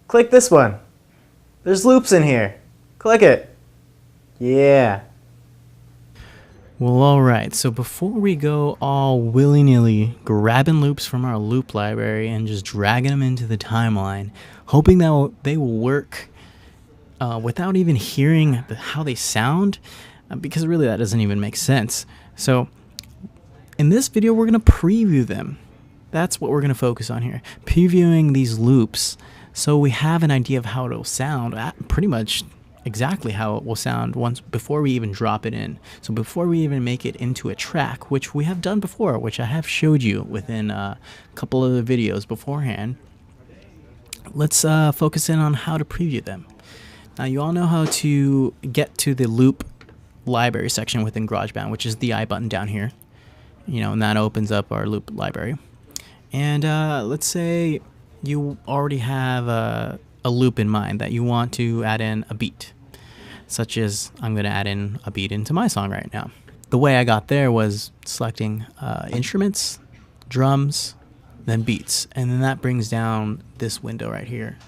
Click this one. There's loops in here. Click it. Yeah. Well, alright, so before we go all willy-nilly grabbing loops from our loop library and just dragging them into the timeline, hoping that they will work without even hearing how they sound, because really that doesn't even make sense. So in this video, we're going to preview them. That's what we're going to focus on here, previewing these loops so we have an idea of how it'll sound, pretty much exactly how it will sound before we even drop it in. So before we even make it into a track, which we have done before, which I have showed you within a couple of the videos beforehand, let's focus in on how to preview them. Now you all know how to get to the loop library section within GarageBand, which is the I button down here, and that opens up our loop library. And let's say you already have a loop in mind that you want to add in a beat, such as I'm going to add in a beat into my song right now. The way I got there was selecting instruments, drums, then beats, and then that brings down this window right here.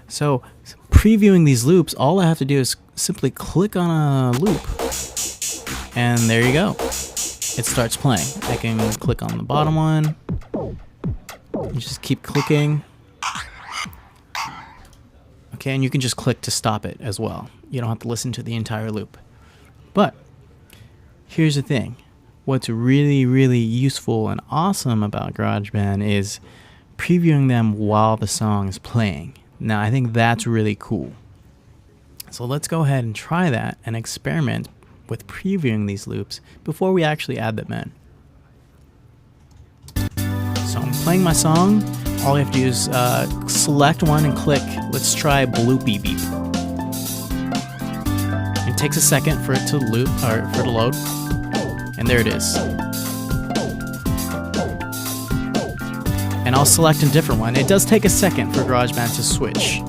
So previewing these loops, all I have to do is simply click on a loop, and there you go. It starts playing. I can click on the bottom one, and just keep clicking. Okay, and you can just click to stop it as well. You don't have to listen to the entire loop. But here's the thing. What's really, really useful and awesome about GarageBand is previewing them while the song is playing. Now, I think that's really cool. So let's go ahead and try that and experiment with previewing these loops before we actually add them in. So I'm playing my song. All you have to do is select one and click, let's try Bloopy Beep. It takes a second for it to loop, or for it to load, and there it is. And I'll select a different one. It does take a second for GarageBand to switch.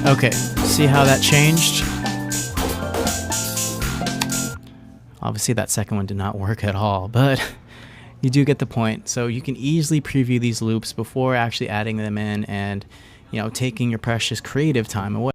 Okay, see how that changed? Obviously that second one did not work at all, but you do get the point. So you can easily preview these loops before actually adding them in and, taking your precious creative time away.